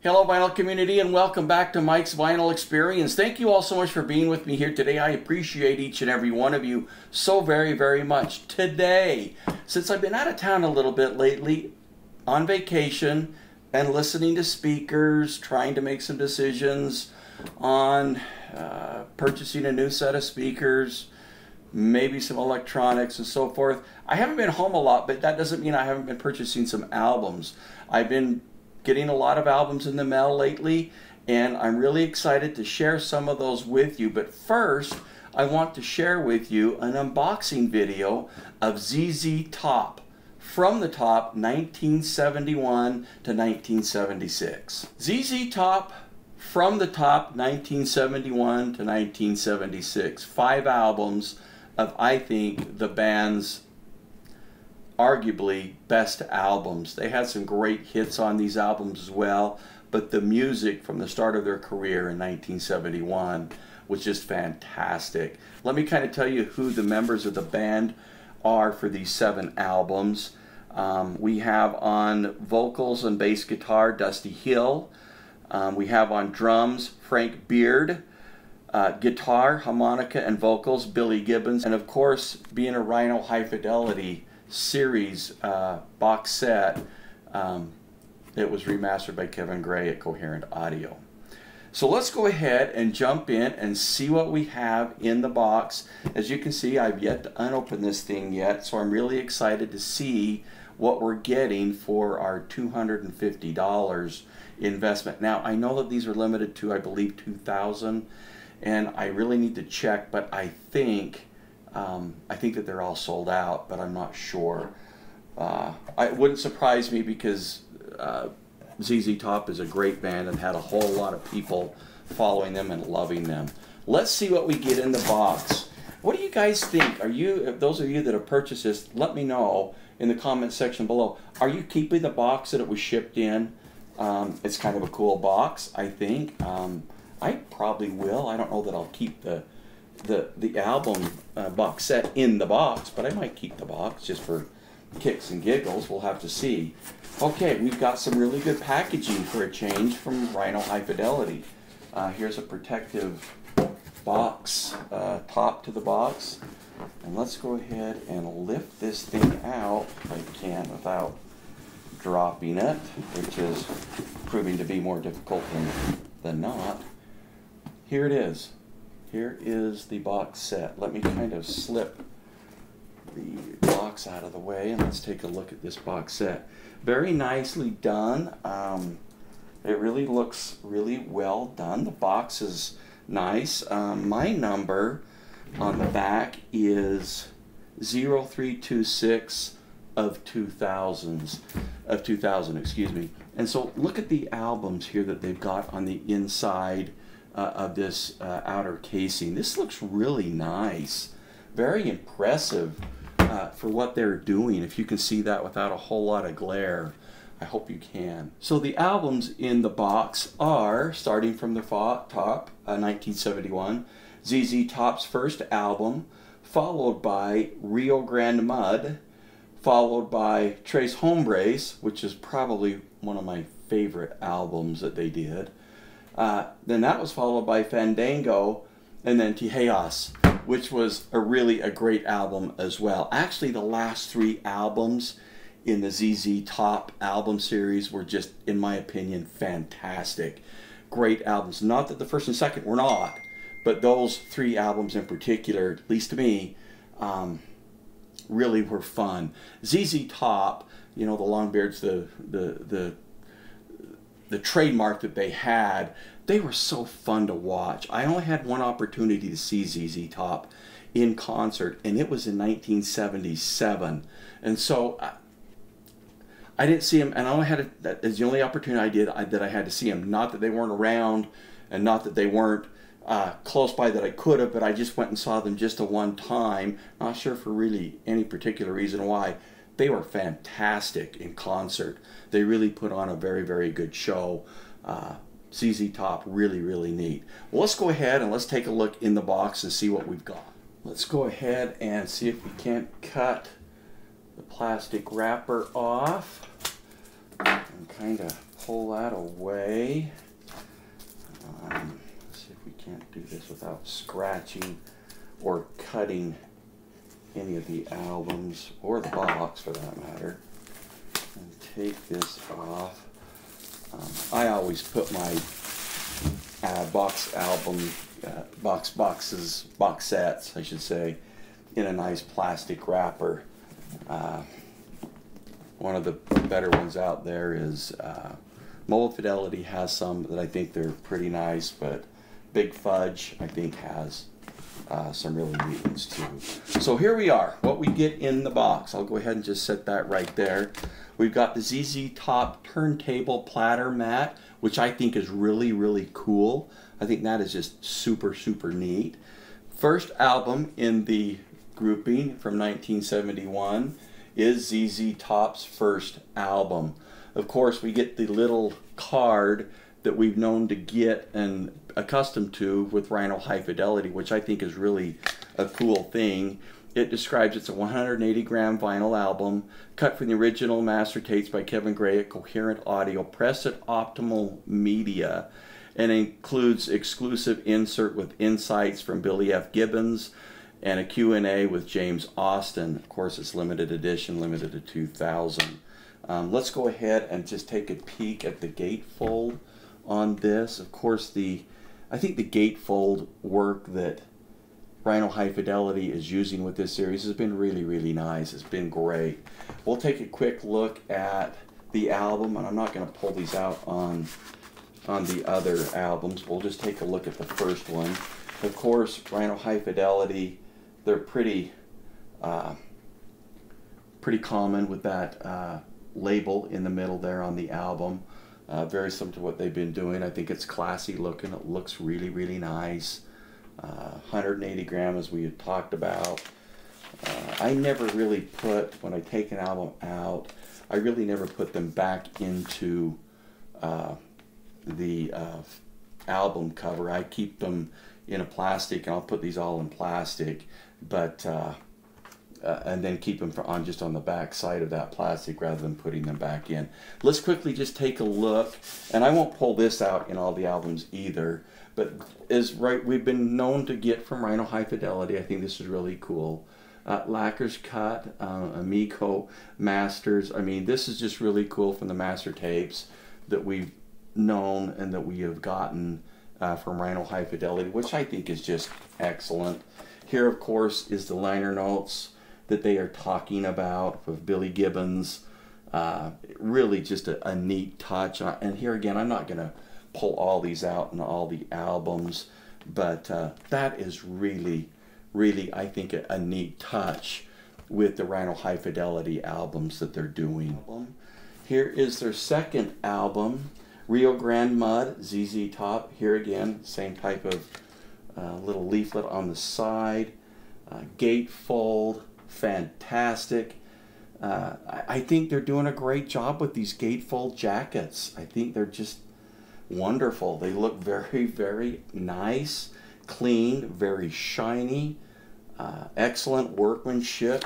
Hello vinyl community, and welcome back to Mike's Vinyl Experience. Thank you all so much for being with me here today. I appreciate each and every one of you so very much. Today, since I've been out of town a little bit lately, on vacation and listening to speakers, trying to make some decisions on purchasing a new set of speakers, maybe some electronics and so forth, I haven't been home a lot, but that doesn't mean I haven't been purchasing some albums. I've been getting a lot of albums in the mail lately, and I'm really excited to share some of those with you. But first, I want to share with you an unboxing video of ZZ Top, From the Top 1971 to 1976. ZZ Top, From the Top 1971 to 1976. 5 albums of, I think, the band's arguably best albums. They had some great hits on these albums as well, but the music from the start of their career in 1971 was just fantastic. Let me kind of tell you who the members of the band are for these 7 albums. We have on vocals and bass guitar Dusty Hill. We have on drums Frank Beard. Guitar, harmonica, and vocals Billy Gibbons. And of course, being a Rhino High Fidelity series box set, it was remastered by Kevin Gray at Coherent Audio. So let's go ahead and jump in and see what we have in the box. As you can see, I've yet to unopen this thing yet, so I'm really excited to see what we're getting for our $250 investment. Now, I know that these are limited to, I believe, 2,000, and I really need to check, but I think that they're all sold out, but I'm not sure. It wouldn't surprise me because ZZ Top is a great band and had a whole lot of people following them and loving them. Let's see what we get in the box. What do you guys think? Those of you that have purchased this, let me know in the comment section below. Are you keeping the box that it was shipped in? It's kind of a cool box, I think. I probably will. I don't know that I'll keep the album box set in the box, but I might keep the box just for kicks and giggles. We'll have to see. Okay, we've got some really good packaging for a change from Rhino High Fidelity. Here's a protective box, top to the box. And let's go ahead and lift this thing out if I can without dropping it, which is proving to be more difficult than not. Here it is. Here is the box set. Let me kind of slip the box out of the way and let's take a look at this box set. Very nicely done. It really looks really well done. The box is nice. My number on the back is 0326 of 2000, excuse me. And so look at the albums here that they've got on the inside of this outer casing. This looks really nice, very impressive for what they're doing. If you can see that without a whole lot of glare, I hope you can. So the albums in the box are, starting from the top, 1971, ZZ Top's first album, followed by Rio Grande Mud, followed by Tres Hombres, which is probably one of my favorite albums that they did. Then that was followed by Fandango, and then Teac, which was a great album as well. Actually, the last 3 albums in the ZZ Top album series were just, in my opinion, fantastic. Great albums. Not that the first and second were not, but those 3 albums in particular, at least to me, really were fun. ZZ Top, you know, the Longbeards, the trademark that they had, they were so fun to watch. I only had one opportunity to see ZZ Top in concert, and it was in 1977. And so I didn't see them, and I only had that is the only opportunity that I had to see them. Not that they weren't around, and not that they weren't close by that I could have, but I just went and saw them just a one time. Not sure for really any particular reason why. They were fantastic in concert. They really put on a very good show. ZZ Top, really neat. Well, let's go ahead and let's take a look in the box and see what we've got. Let's go ahead and see if we can't cut the plastic wrapper off and kind of pull that away. Let's see if we can't do this without scratching or cutting any of the albums, or the box for that matter. And take this off. I always put my box sets, I should say, in a nice plastic wrapper. One of the better ones out there is Mobile Fidelity has some that I think they're pretty nice, but Big Fudge I think has some really neat ones too. So here we are, what we get in the box. I'll go ahead and just set that right there. We've got the ZZ Top Turntable Platter Mat, which I think is really, really cool. I think that is just super, super neat. First album in the grouping from 1971 is ZZ Top's first album. Of course, we get the little card that we've known to get and accustomed to with Rhino High Fidelity, which I think is really a cool thing. It describes it's a 180-gram vinyl album cut from the original master tapes by Kevin Gray at Coherent Audio, pressed at Optimal Media, and includes exclusive insert with insights from Billy F. Gibbons and a Q&A with James Austin. Of course, it's limited edition, limited to 2,000. Let's go ahead and just take a peek at the gatefold on this. Of course, I think the gatefold work that Rhino High Fidelity is using with this series has been really, really nice. It's been great. We'll take a quick look at the album, and I'm not going to pull these out on the other albums. We'll just take a look at the first one. Of course, Rhino High Fidelity, they're pretty common with that label in the middle there on the album. Very similar to what they've been doing. I think it's classy looking. It looks really, really nice. 180 gram, as we had talked about. I never really put, when I take an album out, I really never put them back into the album cover. I keep them in a plastic, and I'll put these all in plastic, but and then keep them just on the back side of that plastic rather than putting them back in. Let's quickly just take a look, and I won't pull this out in all the albums either, but we've been known to get from Rhino High Fidelity. I think this is really cool. Lacquer's Cut, Amico Masters. I mean, this is just really cool from the master tapes that we've known and that we have gotten from Rhino High Fidelity, which I think is just excellent. Here, of course, is the liner notes that they are talking about with Billy Gibbons. Really just a neat touch. And here again, I'm not going to pull all these out in all the albums, but that is really, really, I think, a neat touch with the Rhino High Fidelity albums that they're doing. Here is their second album, Rio Grande Mud, ZZ Top. Here again, same type of little leaflet on the side. Gatefold, fantastic. I think they're doing a great job with these gatefold jackets. I think they're just wonderful. They look very, very nice, clean, very shiny, excellent workmanship.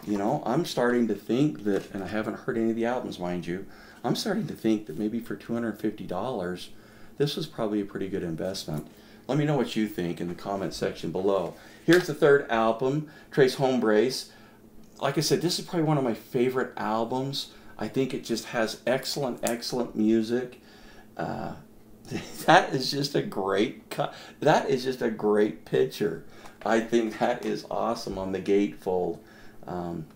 You know, I'm starting to think that, and I haven't heard any of the albums, mind you, I'm starting to think that maybe for $250, this was probably a pretty good investment. Let me know what you think in the comment section below. Here's the third album, Tres Hombres. Like I said, this is probably one of my favorite albums. I think it just has excellent, excellent music. That is just a great cut. That is just a great picture. I think that is awesome on the gatefold.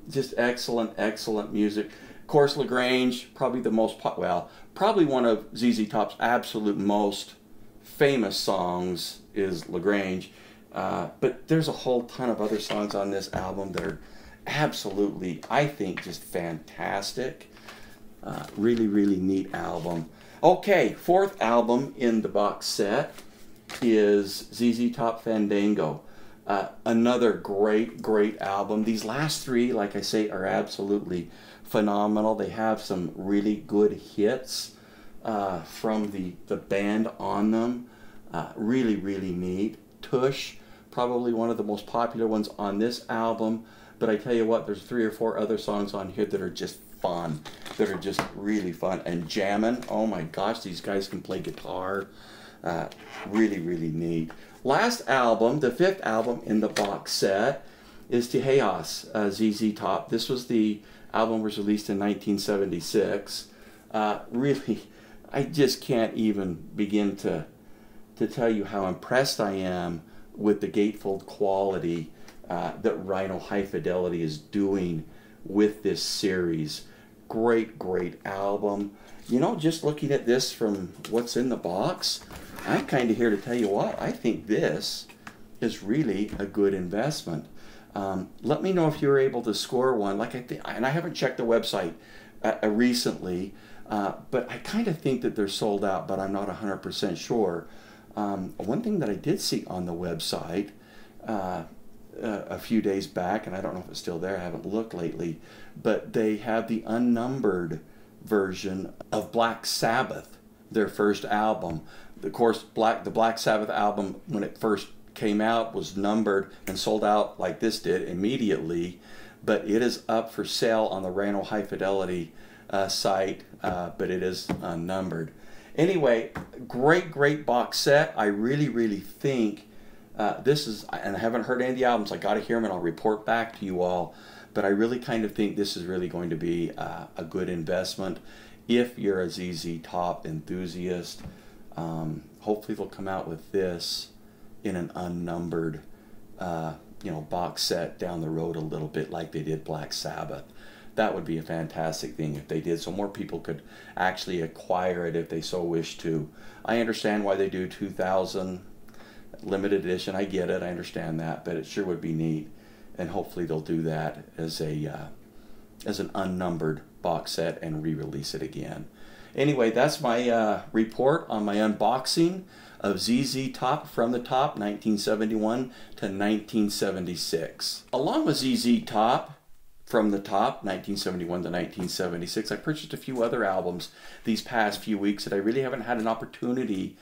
Just excellent, excellent music. Of course, LaGrange, probably the most, probably one of ZZ Top's absolute most famous songs is LaGrange. But there's a whole ton of other songs on this album that are absolutely, I think, just fantastic. Really, really neat album. Okay, fourth album in the box set is ZZ Top Fandango. Another great, great album. These last three, like I say, are absolutely phenomenal. They have some really good hits from the band on them. Really, really neat. Tush, probably one of the most popular ones on this album, but I tell you what, there's 3 or 4 other songs on here that are just fun, that are just really fun. And jamming, oh my gosh, these guys can play guitar. Really, really neat. Last album, the 5th album in the box set, is Teac, ZZ Top. This was the album was released in 1976. Really, I just can't even begin to tell you how impressed I am with the gatefold quality that Rhino High Fidelity is doing with this series. Great, great album. You know, just looking at this from what's in the box, I'm kind of here to tell you what, I think this is really a good investment. Let me know if you were able to score one. Like and I haven't checked the website recently, but I kind of think that they're sold out, but I'm not 100% sure. One thing that I did see on the website a few days back, and I don't know if it's still there, I haven't looked lately, but they have the unnumbered version of Black Sabbath, their first album. Of course, the Black Sabbath album, when it first came out, was numbered and sold out like this did immediately, but it is up for sale on the Rhino High Fidelity site, but it is unnumbered. Anyway, great box set. I really think this is, and I haven't heard any of the albums, I got to hear them and I'll report back to you all, but I really kind of think this is really going to be a good investment if you're a ZZ Top enthusiast. Hopefully they'll come out with this in an unnumbered you know, box set down the road a little bit like they did Black Sabbath. That would be a fantastic thing if they did, so more people could actually acquire it if they so wish to. I understand why they do 2000 limited edition. I get it, I understand that, but it sure would be neat, and hopefully they'll do that as an unnumbered box set and re-release it again. Anyway, that's my report on my unboxing of ZZ Top from the Top, 1971 to 1976. Along with ZZ Top from the Top, 1971 to 1976, I purchased a few other albums these past few weeks that I really haven't had an opportunity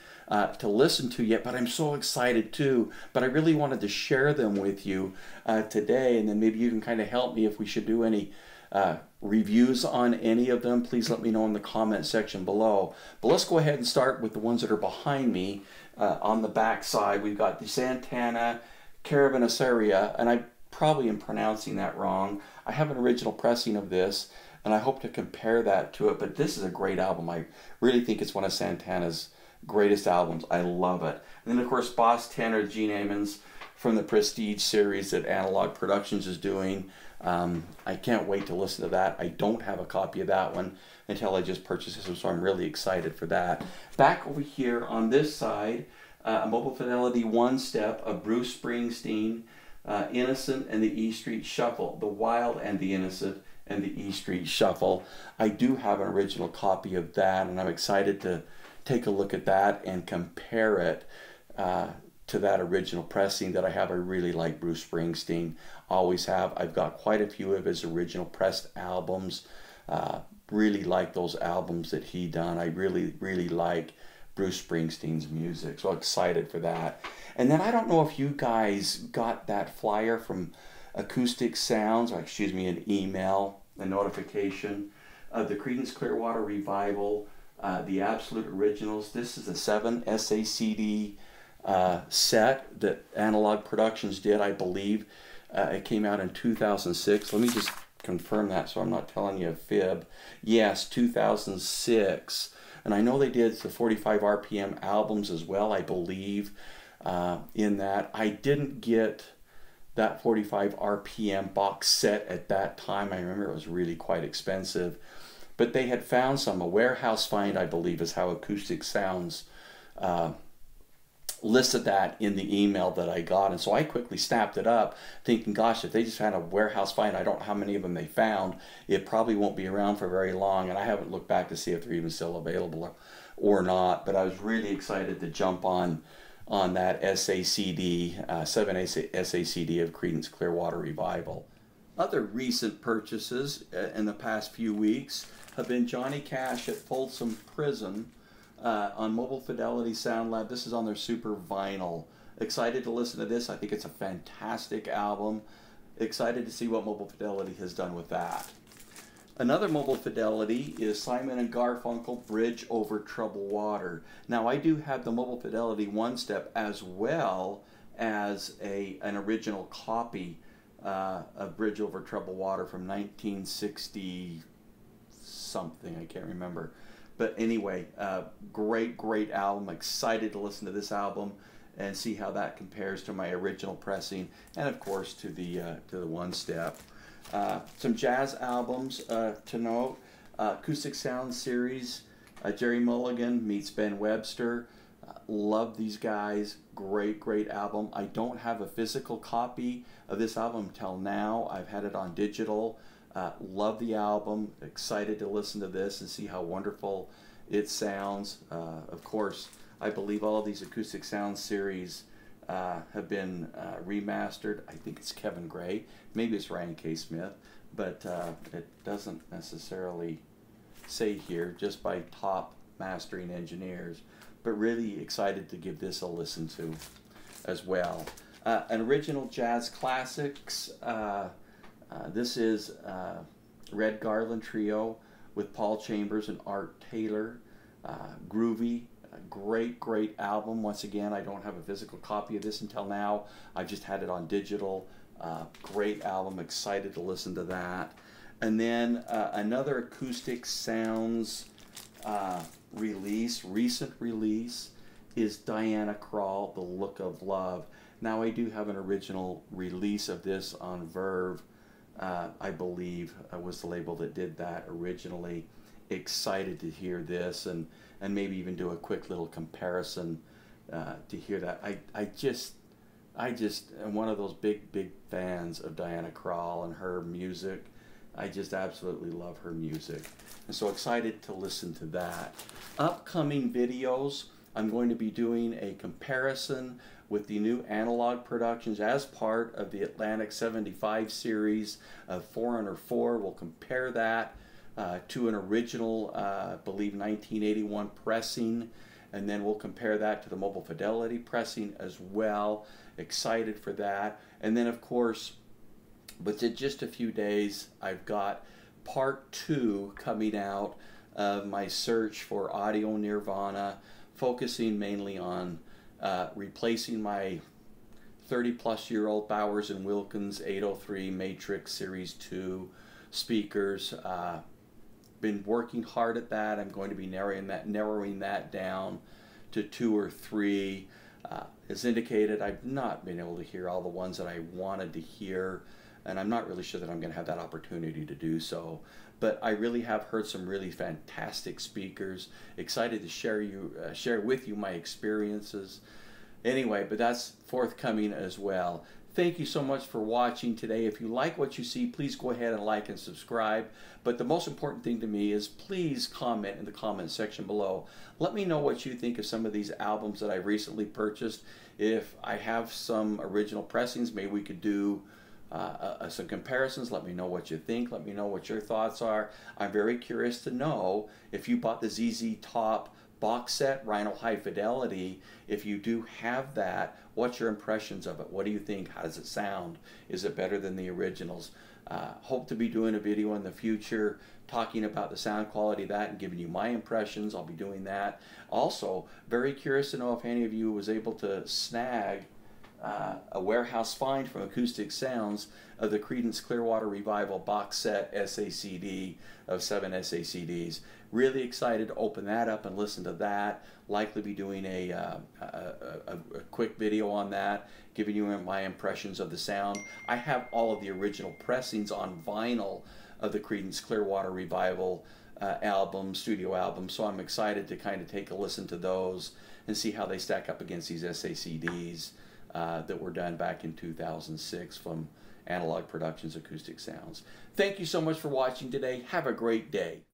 to listen to yet, but I'm so excited too. But I really wanted to share them with you today, and then maybe you can kind of help me if we should do any reviews on any of them. Please let me know in the comment section below. But let's go ahead and start with the ones that are behind me. On the back side, we've got the Santana Caravanserai, and I probably am pronouncing that wrong. I have an original pressing of this, and I hope to compare that to it, but this is a great album. I really think it's one of Santana's greatest albums. I love it. And then, of course, Boss Tenor Gene Ammons from the Prestige series that Analogue Productions is doing. I can't wait to listen to that. I don't have a copy of that one until I just purchased this, so I'm really excited for that. Back over here on this side, a Mobile Fidelity one-step of Bruce Springsteen, Innocent and the E Street Shuffle, The Wild and the Innocent and the E Street Shuffle. I do have an original copy of that, and I'm excited to take a look at that and compare it to that original pressing that I have. I really like Bruce Springsteen, always have. I've got quite a few of his original pressed albums. Really like those albums that he done. I really like Bruce Springsteen's music, so excited for that. And then I don't know if you guys got that flyer from Acoustic Sounds, or excuse me, an email, a notification of the Creedence Clearwater Revival, the Absolute Originals. This is a 7 SACD set that Analogue Productions did, I believe. It came out in 2006. Let me just confirm that so I'm not telling you a fib. Yes, 2006. And I know they did the 45 RPM albums as well, I believe, in that. I didn't get that 45 RPM box set at that time. I remember it was really quite expensive. But they had found some, a warehouse find, I believe, is how Acoustic Sounds listed that in the email that I got. And so I quickly snapped it up, thinking, gosh, if they just had a warehouse find, I don't know how many of them they found. It probably won't be around for very long, and I haven't looked back to see if they're even still available or not. But I was really excited to jump on that SACD, 7 SACD of Creedence Clearwater Revival. Other recent purchases in the past few weeks have been Johnny Cash at Folsom Prison on Mobile Fidelity Sound Lab. This is on their Super Vinyl. Excited to listen to this. I think it's a fantastic album. excited to see what Mobile Fidelity has done with that. Another Mobile Fidelity is Simon & Garfunkel Bridge Over Troubled Water. Now I do have the Mobile Fidelity one-step as well as an original copy of Bridge Over Troubled Water from 1960 something, I can't remember. But anyway, great album. Excited to listen to this album and see how that compares to my original pressing, and of course to the one-step. Some jazz albums to note. Acoustic Sound series, Jerry Mulligan meets Ben Webster. Love these guys. Great album. I don't have a physical copy of this album until now. I've had it on digital. Love the album. Excited to listen to this and see how wonderful it sounds. Of course, I believe all of these Acoustic Sound series have been remastered. I think it's Kevin Gray. Maybe it's Ryan K. Smith, but it doesn't necessarily say here, just by top mastering engineers. But really excited to give this a listen to as well. An original jazz classics. This is Red Garland Trio with Paul Chambers and Art Taylor. Groovy. Great album. Once again, I don't have a physical copy of this until now. I've just had it on digital. Great album. Excited to listen to that. And then another Acoustic Sounds recent release is Diana Krall, The Look of Love. Now I do have an original release of this on Verve. I believe was the label that did that originally. Excited to hear this and maybe even do a quick little comparison to hear that. I just am one of those big fans of Diana Krall and her music. I just absolutely love her music, and so excited to listen to that. Upcoming videos, I'm going to be doing a comparison with the new Analogue productions as part of the Atlantic 75 series of 404. We'll compare that to an original, I believe 1981 pressing, and then we'll compare that to the Mobile Fidelity pressing as well. Excited for that. And then of course, within just a few days, I've got part 2 coming out of my search for audio nirvana, focusing mainly on replacing my 30-plus-year-old Bowers & Wilkins 803 Matrix Series 2 speakers. Been working hard at that. I'm going to be narrowing that down to 2 or 3. As indicated, I've not been able to hear all the ones that I wanted to hear, and I'm not really sure that I'm going to have that opportunity to do so. But I really have heard some really fantastic speakers. Excited to share with you my experiences. Anyway, but that's forthcoming as well. Thank you so much for watching today. If you like what you see, please go ahead and like and subscribe. But the most important thing to me is please comment in the comment section below. Let me know what you think of some of these albums that I recently purchased. If I have some original pressings, maybe we could do some comparisons. Let me know what you think. Let me know what your thoughts are. I'm very curious to know if you bought the ZZ Top box set, Rhino High Fidelity. If you do have that, what's your impressions of it? What do you think? How does it sound? Is it better than the originals? Hope to be doing a video in the future talking about the sound quality of that and giving you my impressions. I'll be doing that. Also, very curious to know if any of you was able to snag a warehouse find from Acoustic Sounds of the Creedence Clearwater Revival box set SACD of 7 SACDs. Really excited to open that up and listen to that. Likely be doing a quick video on that, giving you my impressions of the sound. I have all of the original pressings on vinyl of the Creedence Clearwater Revival studio album, so I'm excited to kind of take a listen to those and see how they stack up against these SACDs that were done back in 2006 from Analogue Productions Acoustic Sounds. Thank you so much for watching today. Have a great day.